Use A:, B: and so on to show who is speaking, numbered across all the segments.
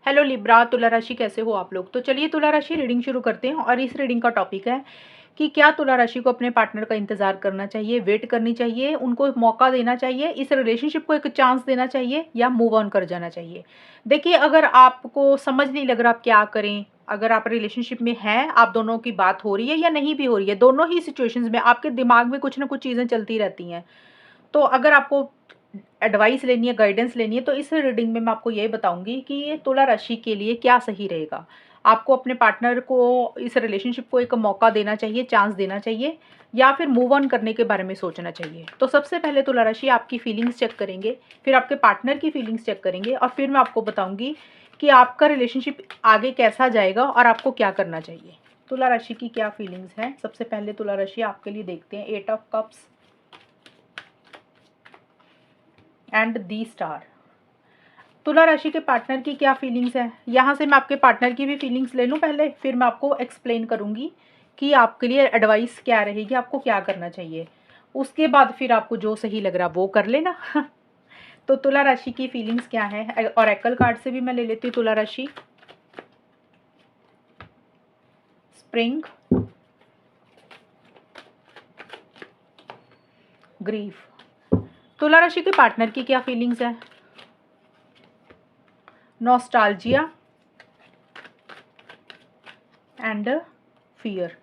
A: Hello Libra, तुला राशि कैसे हो आप लोग। तो चलिए तुला राशि रीडिंग शुरू करते हैं। और इस रीडिंग का टॉपिक है कि क्या तुला राशि को अपने पार्टनर का इंतजार करना चाहिए, वेट करनी चाहिए, उनको एक मौका देना चाहिए, इस रिलेशनशिप को एक चांस देना चाहिए या मूव ऑन कर जाना चाहिए। देखिए, अगर आपको समझ नहीं लग रहा आप क्या करें, अगर आप रिलेशनशिप में हैं, आप दोनों की बात हो रही है या नहीं भी हो रही है, दोनों ही सिचुएशंस में आपके दिमाग में कुछ ना कुछ चीज़ें चलती रहती हैं। तो अगर आपको एडवाइस लेनी है, गाइडेंस लेनी है, तो इस रीडिंग में मैं आपको ये बताऊंगी कि ये तुला राशि के लिए क्या सही रहेगा। आपको अपने पार्टनर को, इस रिलेशनशिप को एक मौका देना चाहिए, चांस देना चाहिए, या फिर मूव ऑन करने के बारे में सोचना चाहिए। तो सबसे पहले तुला राशि आपकी फीलिंग्स चेक करेंगे, फिर आपके पार्टनर की फीलिंग्स चेक करेंगे, और फिर मैं आपको बताऊंगी कि आपका रिलेशनशिप आगे कैसा जाएगा और आपको क्या करना चाहिए। तुला राशि की क्या फीलिंग्स हैं, सबसे पहले तुला राशि आपके लिए देखते हैं। 8 of cups and the star. तुला राशि के पार्टनर की क्या फीलिंग्स है। यहाँ से मैं आपके पार्टनर की भी फीलिंग्स ले लूँ पहले, फिर मैं आपको एक्सप्लेन करूँगी कि आपके लिए एडवाइस क्या रहेगी, आपको क्या करना चाहिए। उसके बाद फिर आपको जो सही लग रहा वो कर लेना। तो तुला राशि की फीलिंग्स क्या है, ओरेकल कार्ड से भी मैं ले लेती हूँ तुला राशि। Spring, grief. तुला राशि के पार्टनर की क्या फीलिंग्स है। Nostalgia and fear.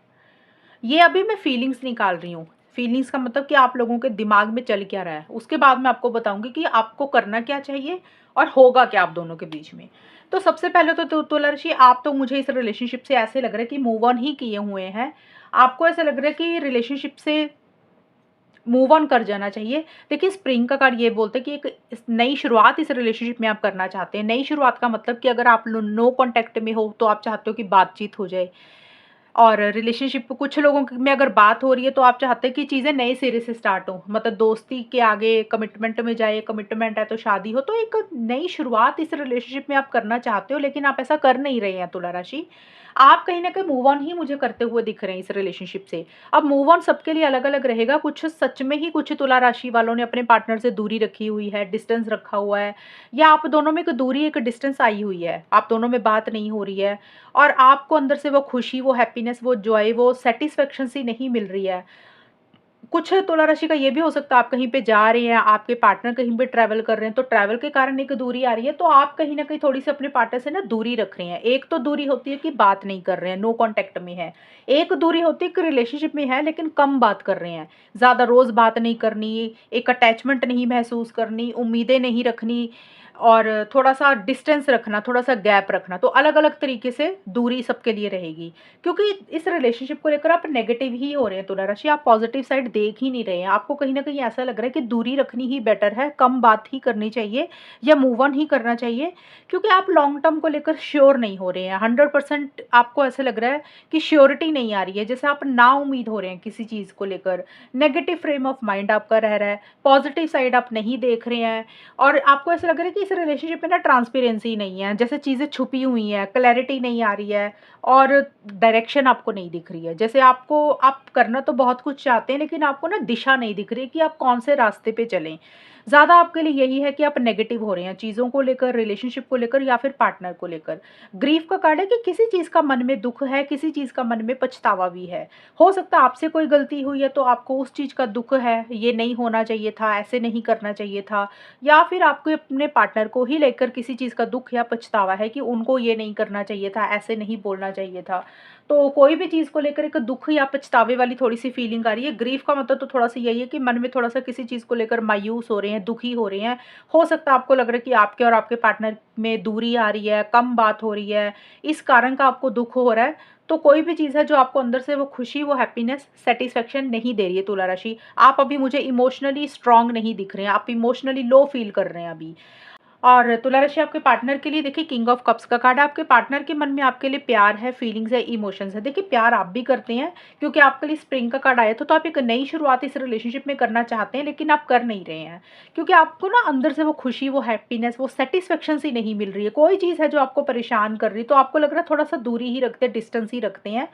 A: ये अभी मैं फीलिंग्स निकाल रही हूँ। फीलिंग्स का मतलब कि आप लोगों के दिमाग में चल क्या रहा है, उसके बाद मैं आपको बताऊंगी कि आपको करना क्या चाहिए और होगा क्या आप दोनों के बीच में। तो सबसे पहले तो तुला राशि, आप तो मुझे इस रिलेशनशिप से ऐसे लग रहा है कि मूव ऑन ही किए हुए हैं। आपको ऐसा लग रहा है कि रिलेशनशिप से मूव ऑन कर जाना चाहिए। देखिए, स्प्रिंग का कार्ड ये बोलते हैं कि एक नई शुरुआत इस रिलेशनशिप में आप करना चाहते हैं। नई शुरुआत का मतलब कि अगर आप नो कांटेक्ट में हो तो आप चाहते हो कि बातचीत हो जाए। और रिलेशनशिप कुछ लोगों में अगर बात हो रही है तो आप चाहते हैं कि चीज़ें नए सिरे से स्टार्ट हो, मतलब दोस्ती के आगे कमिटमेंट में जाए, कमिटमेंट है तो शादी हो। तो एक नई शुरुआत इस रिलेशनशिप में आप करना चाहते हो, लेकिन आप ऐसा कर नहीं रहे हैं तुला राशि। आप कहीं ना कहीं मूव ऑन ही मुझे करते हुए दिख रहे हैं इस रिलेशनशिप से। अब मूव ऑन सबके लिए अलग अलग रहेगा। कुछ सच में ही, कुछ तुला राशि वालों ने अपने पार्टनर से दूरी रखी हुई है, डिस्टेंस रखा हुआ है, या आप दोनों में एक दूरी, एक डिस्टेंस आई हुई है, आप दोनों में बात नहीं हो रही है, और आपको अंदर से वो खुशी, वो हैप्पीनेस, वो जॉय, वो सेटिस्फेक्शन सी नहीं मिल रही है। कुछ तुला राशि का ये भी हो सकता है, आप कहीं पे जा रहे हैं, आपके पार्टनर कहीं पे ट्रैवल कर रहे हैं, तो ट्रैवल के कारण एक दूरी आ रही है, तो आप कहीं ना कहीं थोड़ी सी अपने पार्टनर से ना दूरी रख रहे हैं। एक तो दूरी होती है कि बात नहीं कर रहे हैं, नो कांटेक्ट में है। एक दूरी होती है कि रिलेशनशिप में है लेकिन कम बात कर रहे हैं, ज़्यादा रोज़ बात नहीं करनी, एक अटैचमेंट नहीं महसूस करनी, उम्मीदें नहीं रखनी, और थोड़ा सा डिस्टेंस रखना, थोड़ा सा गैप रखना। तो अलग अलग तरीके से दूरी सबके लिए रहेगी, क्योंकि इस रिलेशनशिप को लेकर आप नेगेटिव ही हो रहे हैं तुला राशि, आप पॉजिटिव साइड देख ही नहीं रहे हैं। आपको कहीं ना कहीं ऐसा लग रहा है कि दूरी रखनी ही बेटर है, कम बात ही करनी चाहिए, या मूव ऑन ही करना चाहिए, क्योंकि आप लॉन्ग टर्म को लेकर श्योर नहीं हो रहे हैं। 100% आपको ऐसा लग रहा है कि श्योरिटी नहीं आ रही है, जैसे आप ना उम्मीद हो रहे हैं किसी चीज़ को लेकर। नेगेटिव फ्रेम ऑफ माइंड आपका रह रहा है, पॉजिटिव साइड आप नहीं देख रहे हैं, और आपको ऐसा लग रहा है कि इस रिलेशनशिप में ना ट्रांसपेरेंसी नहीं है, जैसे चीज़ें छुपी हुई हैं, क्लैरिटी नहीं आ रही है, और डायरेक्शन आपको नहीं दिख रही है। जैसे आपको, आप करना तो बहुत कुछ चाहते हैं लेकिन आपको ना दिशा नहीं दिख रही कि आप कौन से रास्ते पे चलें। ज़्यादा आपके लिए यही है कि आप नेगेटिव हो रहे हैं चीज़ों को लेकर, रिलेशनशिप को लेकर, या फिर पार्टनर को लेकर। ग्रीफ का कार्ड है कि किसी चीज़ का मन में दुख है, किसी चीज़ का मन में पछतावा भी है। हो सकता है आपसे कोई गलती हुई है तो आपको उस चीज़ का दुख है, ये नहीं होना चाहिए था, ऐसे नहीं करना चाहिए था, या फिर आपको अपने पार्टनर को ही लेकर किसी चीज़ का दुख या पछतावा है कि उनको ये नहीं करना चाहिए था, ऐसे नहीं बोलना चाहिए था। तो कोई भी चीज़ को लेकर एक दुख या पछतावे वाली थोड़ी सी फीलिंग आ रही है। ग्रीफ का मतलब तो थोड़ा सा यही है कि मन में थोड़ा सा किसी चीज़ को लेकर मायूस हो रहे हैं, दुखी हो रहे हैं। हो सकता है आपको लग रहा है कि आपके और आपके पार्टनर में दूरी आ रही है, कम बात हो रही है, इस कारण का आपको दुख हो रहा है। तो कोई भी चीज़ है जो आपको अंदर से वो खुशी, वो हैप्पीनेस, सेटिस्फेक्शन नहीं दे रही है तुला राशि। आप अभी मुझे इमोशनली स्ट्रांग नहीं दिख रहे हैं, आप इमोशनली लो फील कर रहे हैं अभी। और तुला राशि आपके पार्टनर के लिए, देखिए किंग ऑफ कप्स का कार्ड है। आपके पार्टनर के मन में आपके लिए प्यार है, फीलिंग्स है, इमोशंस है। देखिए, प्यार आप भी करते हैं, क्योंकि आपके लिए स्प्रिंग का कार्ड आया था। तो आप एक नई शुरुआत इस रिलेशनशिप में करना चाहते हैं लेकिन आप कर नहीं रहे हैं, क्योंकि आपको ना अंदर से वो खुशी, वो हैप्पीनेस, वो सेटिस्फेक्शन सी नहीं मिल रही है। कोई चीज़ है जो आपको परेशान कर रही है, तो आपको लग रहा है थोड़ा सा दूरी ही रखते हैं, डिस्टेंस ही रखते हैं।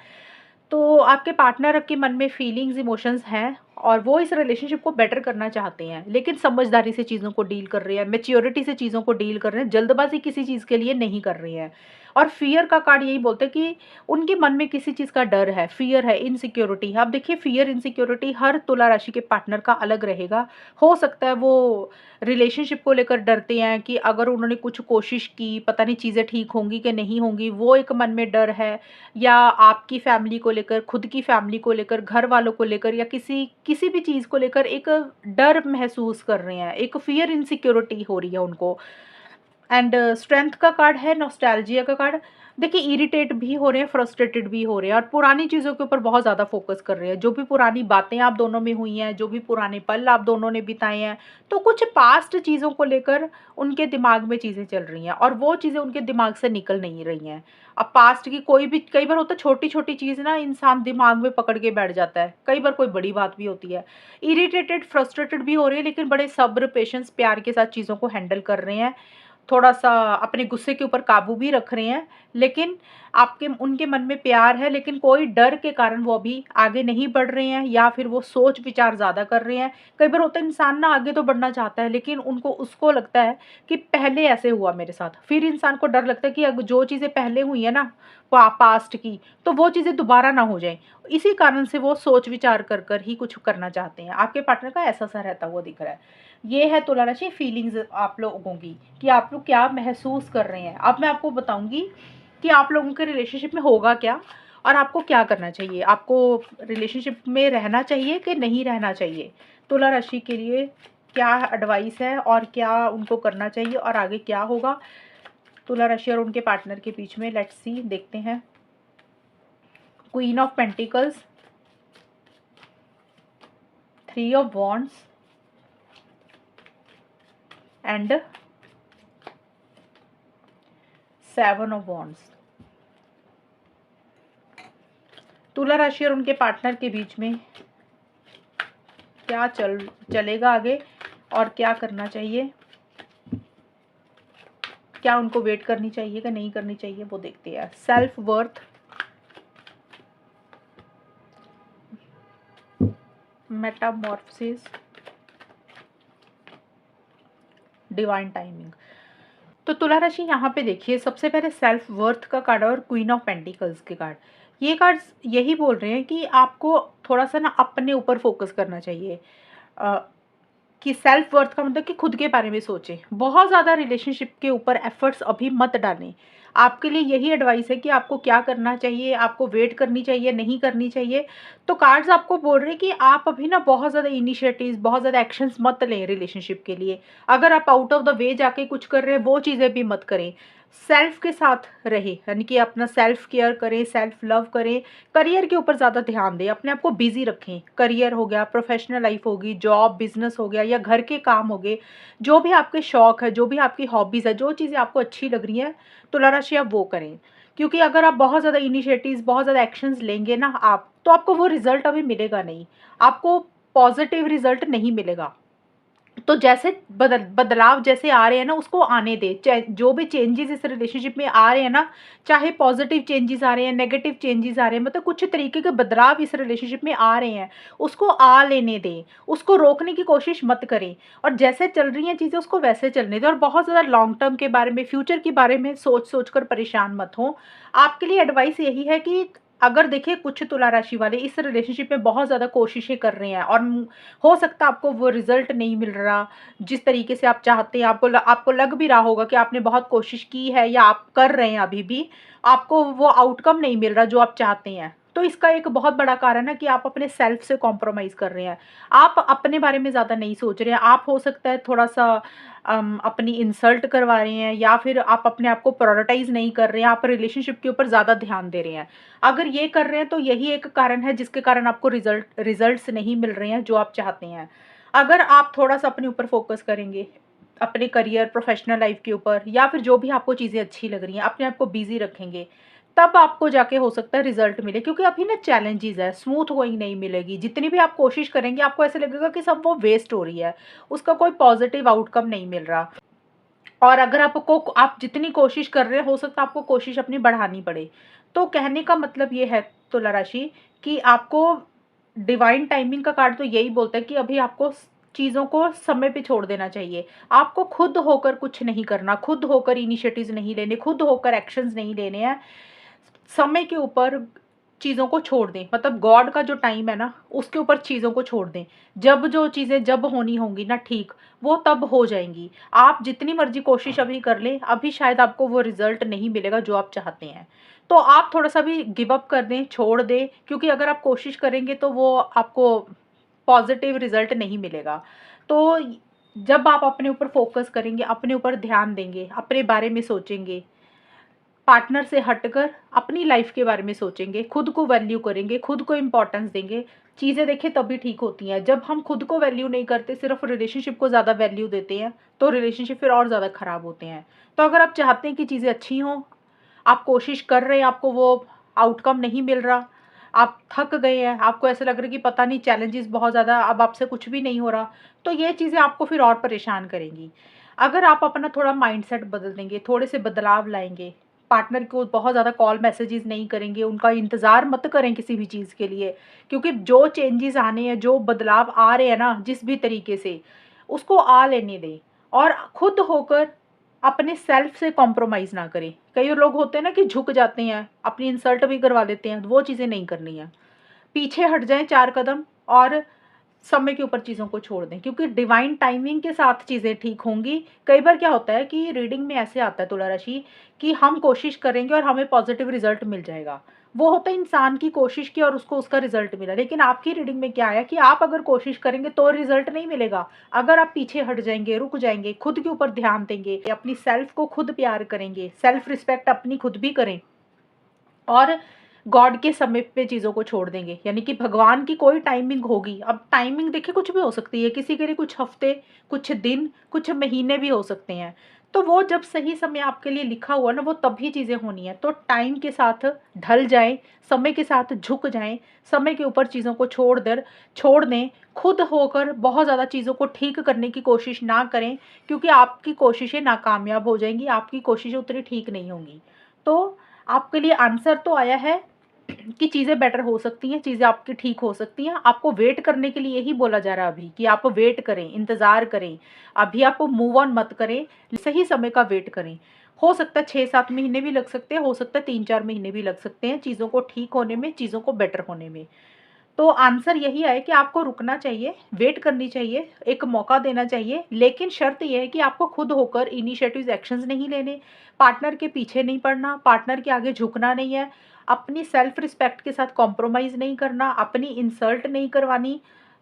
A: तो आपके पार्टनर के मन में फीलिंग्स, इमोशंस हैं, और वो इस रिलेशनशिप को बेटर करना चाहते हैं, लेकिन समझदारी से चीज़ों को डील कर रहे हैं, मैच्योरिटी से चीज़ों को डील कर रहे हैं, जल्दबाजी किसी चीज़ के लिए नहीं कर रहे हैं। और फ़ियर का कार्ड यही बोलते हैं कि उनके मन में किसी चीज़ का डर है, फ़ियर है, इनसिक्योरिटी है। अब देखिए फ़ियर, इनसिक्योरिटी हर तुला राशि के पार्टनर का अलग रहेगा। हो सकता है वो रिलेशनशिप को लेकर डरते हैं कि अगर उन्होंने कुछ कोशिश की, पता नहीं चीज़ें ठीक होंगी कि नहीं होंगी, वो एक मन में डर है। या आपकी फैमिली को लेकर, खुद की फैमिली को लेकर, घर वालों को लेकर या किसी किसी भी चीज़ को लेकर एक डर महसूस कर रहे हैं, एक फ़ियर इनसिक्योरिटी हो रही है उनको। एंड स्ट्रेंथ का कार्ड है, नॉस्टैल्जिया का कार्ड। देखिए इरिटेट भी हो रहे हैं, फ्रस्ट्रेटेड भी हो रहे हैं और पुरानी चीज़ों के ऊपर बहुत ज़्यादा फोकस कर रहे हैं। जो भी पुरानी बातें आप दोनों में हुई हैं, जो भी पुराने पल आप दोनों ने बिताए हैं, तो कुछ पास्ट चीज़ों को लेकर उनके दिमाग में चीज़ें चल रही हैं और वो चीज़ें उनके दिमाग से निकल नहीं रही हैं। अब पास्ट की कोई भी, कई बार होता है छोटी-छोटी चीज़ ना इंसान दिमाग में पकड़ के बैठ जाता है। कई बार कोई बड़ी बात भी होती है। इरिटेटेड, फ्रस्ट्रेटेड भी हो रहे हैं, लेकिन बड़े सब्र, पेशेंस, प्यार के साथ चीज़ों को हैंडल कर रहे हैं। थोड़ा-सा अपने गुस्से के ऊपर काबू भी रख रहे हैं, लेकिन आपके उनके मन में प्यार है, लेकिन कोई डर के कारण वो अभी आगे नहीं बढ़ रहे हैं या फिर वो सोच-विचार ज़्यादा कर रहे हैं। कई बार होता है इंसान ना आगे तो बढ़ना चाहता है, लेकिन उनको उसको लगता है कि पहले ऐसे हुआ मेरे साथ। फिर इंसान को डर लगता है कि अग जो चीज़ें पहले हुई हैं ना पास्ट की, तो वो चीज़ें दोबारा ना हो जाएँ। इसी कारण से वो सोच-विचार कर ही कुछ करना चाहते हैं। आपके पार्टनर का ऐसा-सा रहता हुआ दिख रहा है। ये है तुला राशि फीलिंग्स आप लोगों की, कि आप लोग क्या महसूस कर रहे हैं। अब मैं आपको बताऊँगी कि आप लोगों के रिलेशनशिप में होगा क्या और आपको क्या करना चाहिए। आपको रिलेशनशिप में रहना चाहिए कि नहीं रहना चाहिए। तुला राशि के लिए क्या एडवाइस है और क्या उनको करना चाहिए और आगे क्या होगा तुला राशि और उनके पार्टनर के बीच में। लेट्स सी, देखते हैं। Queen of pentacles, 3 of wands and 7 of wands. तुला राशि और उनके पार्टनर के बीच में क्या चलेगा आगे और क्या करना चाहिए, क्या उनको वेट करनी चाहिए कि नहीं करनी चाहिए, वो देखते हैं। Self worth, Metamorphosis, divine timing. तो तुला राशि यहाँ पे देखिए, सबसे पहले सेल्फ वर्थ का कार्ड और क्वीन ऑफ पेंटिकल्स के कार्ड। ये कार्ड्स यही बोल रहे हैं कि आपको थोड़ा सा ना अपने ऊपर फोकस करना चाहिए। अ, कि सेल्फ वर्थ का मतलब कि खुद के बारे में सोचें। बहुत ज़्यादा रिलेशनशिप के ऊपर एफर्ट्स अभी मत डालें। आपके लिए यही एडवाइस है कि आपको क्या करना चाहिए, आपको वेट करनी चाहिए, नहीं करनी चाहिए। तो कार्ड्स आपको बोल रहे हैं कि आप अभी ना बहुत ज़्यादा इनिशिएटिव्स, बहुत ज़्यादा एक्शंस मत लें रिलेशनशिप के लिए। अगर आप आउट ऑफ द वे जाके कुछ कर रहे हैं, वो चीज़ें भी मत करें। सेल्फ के साथ रहें, यानी कि अपना सेल्फ केयर करें, सेल्फ लव करें। करियर के ऊपर ज़्यादा ध्यान दें, अपने आप को बिज़ी रखें। करियर हो गया, प्रोफेशनल लाइफ होगी, जॉब, बिज़नेस हो गया या घर के काम हो गए। जो भी आपके शौक है, जो भी आपकी हॉबीज़ है, जो चीज़ें आपको अच्छी लग रही हैं, तुला राशि आप वो करें। क्योंकि अगर आप बहुत ज़्यादा इनिशिएटिव्स, बहुत ज़्यादा एक्शंस लेंगे ना आप, तो आपको वो रिज़ल्ट अभी मिलेगा नहीं। आपको पॉज़िटिव रिज़ल्ट नहीं मिलेगा। तो जैसे बदलाव जैसे आ रहे हैं ना, उसको आने दें। जो भी चेंजेस इस रिलेशनशिप में आ रहे हैं ना, चाहे पॉजिटिव चेंजेस आ रहे हैं, नेगेटिव चेंजेस आ रहे हैं, मतलब कुछ तरीके के बदलाव इस रिलेशनशिप में आ रहे हैं, उसको आ लेने दें। उसको रोकने की कोशिश मत करें और जैसे चल रही हैं चीज़ें उसको वैसे चलने दें और बहुत ज़्यादा लॉन्ग टर्म के बारे में, फ्यूचर के बारे में सोच कर परेशान मत हो। आपके लिए एडवाइस यही है कि अगर देखिए कुछ तुला राशि वाले इस रिलेशनशिप में बहुत ज़्यादा कोशिशें कर रहे हैं और हो सकता है आपको वो रिज़ल्ट नहीं मिल रहा जिस तरीके से आप चाहते हैं। आपको लग भी रहा होगा कि आपने बहुत कोशिश की है या आप कर रहे हैं अभी भी, आपको वो आउटकम नहीं मिल रहा जो आप चाहते हैं। तो इसका एक बहुत बड़ा कारण है कि आप अपने सेल्फ से कॉम्प्रोमाइज़ कर रहे हैं। आप अपने बारे में ज़्यादा नहीं सोच रहे हैं। आप हो सकता है थोड़ा-सा अपनी इंसल्ट करवा रहे हैं या फिर आप अपने आप को प्रायोरिटाइज़ नहीं कर रहे हैं, आप रिलेशनशिप के ऊपर ज़्यादा ध्यान दे रहे हैं। अगर ये कर रहे हैं तो यही एक कारण है जिसके कारण आपको रिज़ल्ट्स नहीं मिल रहे हैं जो आप चाहते हैं। अगर आप थोड़ा-सा अपने ऊपर फ़ोकस करेंगे, अपने करियर, प्रोफ़ेशनल लाइफ़ के ऊपर या फिर जो भी आपको चीज़ें अच्छी लग रही हैं, अपने आप को बिज़ी रखेंगे, तब आपको जाके हो सकता है रिज़ल्ट मिले। क्योंकि अभी ना चैलेंजेज़ है, स्मूथ गोइंग नहीं मिलेगी। जितनी भी आप कोशिश करेंगे, आपको ऐसा लगेगा कि सब वो वेस्ट हो रही है, उसका कोई पॉज़िटिव आउटकम नहीं मिल रहा। और अगर आप जितनी कोशिश कर रहे हैं, हो सकता है आपको कोशिश अपनी बढ़ानी पड़े। तो कहने का मतलब ये है तुला राशि कि आपको डिवाइन टाइमिंग का कार्ड तो यही बोलता है कि अभी आपको चीज़ों को समय पे छोड़ देना चाहिए। आपको खुद होकर कुछ नहीं करना, खुद होकर इनिशिएटिव्स नहीं लेने, खुद होकर एक्शंस नहीं लेने हैं। समय के ऊपर चीज़ों को छोड़ दें, मतलब गॉड का जो टाइम है ना, उसके ऊपर चीज़ों को छोड़ दें। जब जो चीज़ें जब होनी होंगी ना ठीक, वो तब हो जाएँगी। आप जितनी मर्ज़ी कोशिश अभी कर लें, अभी शायद आपको वो रिज़ल्ट नहीं मिलेगा जो आप चाहते हैं। तो आप थोड़ा-सा भी गिव अप कर दें, छोड़ दें, क्योंकि अगर आप कोशिश करेंगे तो वो आपको पॉज़िटिव रिज़ल्ट नहीं मिलेगा। तो जब आप अपने ऊपर फ़ोकस करेंगे, अपने ऊपर ध्यान देंगे, अपने बारे में सोचेंगे, पार्टनर से हटकर अपनी लाइफ के बारे में सोचेंगे, खुद को वैल्यू करेंगे, खुद को इम्पोर्टेंस देंगे, चीज़ें देखिए तभी ठीक होती हैं। जब हम खुद को वैल्यू नहीं करते, सिर्फ रिलेशनशिप को ज़्यादा वैल्यू देते हैं, तो रिलेशनशिप फिर और ज़्यादा ख़राब होते हैं। तो अगर आप चाहते हैं कि चीज़ें अच्छी हों, आप कोशिश कर रहे हैं, आपको वो आउटकम नहीं मिल रहा, आप थक गए हैं, आपको ऐसा लग रहा है कि पता नहीं चैलेंजेस बहुत ज़्यादा, अब आपसे कुछ भी नहीं हो रहा, तो ये चीज़ें आपको फिर और परेशान करेंगी। अगर आप अपना थोड़ा माइंडसेट बदल देंगे, थोड़े से बदलाव लाएँगे, पार्टनर को बहुत ज़्यादा कॉल मैसेजेस नहीं करेंगे, उनका इंतज़ार मत करें किसी भी चीज़ के लिए, क्योंकि जो चेंजेस आने हैं, जो बदलाव आ रहे हैं ना, जिस भी तरीके से, उसको आ लेने दें और खुद होकर अपने सेल्फ से कॉम्प्रोमाइज़ ना करें। कई लोग होते हैं ना कि झुक जाते हैं, अपनी इंसल्ट भी करवा देते हैं, वो चीज़ें नहीं करनी है। पीछे हट जाएँ 4 कदम और समय के ऊपर चीज़ों को छोड़ दें, क्योंकि डिवाइन टाइमिंग के साथ चीज़ें ठीक होंगी। कई बार क्या होता है कि रीडिंग में ऐसे आता है तुला राशि कि हम कोशिश करेंगे और हमें पॉजिटिव रिजल्ट मिल जाएगा। वो होता है इंसान की कोशिश की और उसको उसका रिजल्ट मिला। लेकिन आपकी रीडिंग में क्या आया कि आप अगर कोशिश करेंगे तो रिजल्ट नहीं मिलेगा। अगर आप पीछे हट जाएँगे, रुक जाएँगे, खुद के ऊपर ध्यान देंगे, अपनी सेल्फ को खुद प्यार करेंगे, सेल्फ रिस्पेक्ट अपनी खुद भी करें और गॉड के समय पे चीज़ों को छोड़ देंगे, यानी कि भगवान की कोई टाइमिंग होगी। अब टाइमिंग देखिए कुछ भी हो सकती है, किसी के लिए कुछ हफ्ते, कुछ दिन, कुछ महीने भी हो सकते हैं। तो वो जब सही समय आपके लिए लिखा हुआ ना, वो तभी चीज़ें होनी है। तो टाइम के साथ ढल जाएं, समय के साथ झुक जाएं, समय के ऊपर चीज़ों को छोड़ दें, खुद होकर बहुत ज़्यादा चीज़ों को ठीक करने की कोशिश ना करें, क्योंकि आपकी कोशिशें नाकामयाब हो जाएंगी, आपकी कोशिशें उतनी ठीक नहीं होंगी। तो आपके लिए आंसर तो आया है कि चीज़ें बेटर हो सकती हैं, चीज़ें आपकी ठीक हो सकती हैं। आपको वेट करने के लिए ही बोला जा रहा है अभी कि आप वेट करें, इंतज़ार करें। अभी आप मूव ऑन मत करें, सही समय का वेट करें। हो सकता है 6-7 महीने भी लग सकते हैं, हो सकता है 3-4 महीने भी लग सकते हैं चीज़ों को ठीक होने में, चीज़ों को बेटर होने में। तो आंसर यही है कि आपको रुकना चाहिए, वेट करनी चाहिए, एक मौका देना चाहिए, लेकिन शर्त ये है कि आपको खुद होकर इनिशिएटिव्स एक्शंस नहीं लेने, पार्टनर के पीछे नहीं पड़ना, पार्टनर के आगे झुकना नहीं है, अपनी सेल्फ रिस्पेक्ट के साथ कॉम्प्रोमाइज़ नहीं करना, अपनी इंसल्ट नहीं करवानी,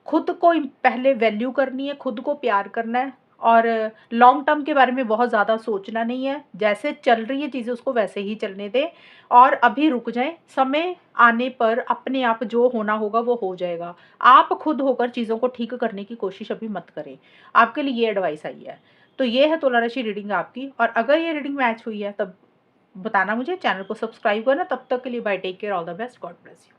A: खुद को पहले वैल्यू करनी है, खुद को प्यार करना है और लॉन्ग टर्म के बारे में बहुत ज़्यादा सोचना नहीं है। जैसे चल रही है चीज़ें उसको वैसे ही चलने दें और अभी रुक जाएँ, समय आने पर अपने आप जो होना होगा वो हो जाएगा। आप खुद होकर चीज़ों को ठीक करने की कोशिश अभी मत करें। आपके लिए ये एडवाइस आई है। तो ये है तुला राशि रीडिंग आपकी, और अगर ये रीडिंग मैच हुई है तब बताना मुझे, चैनल को सब्सक्राइब करना। तब तक के लिए bye, take care, all the best, God bless you.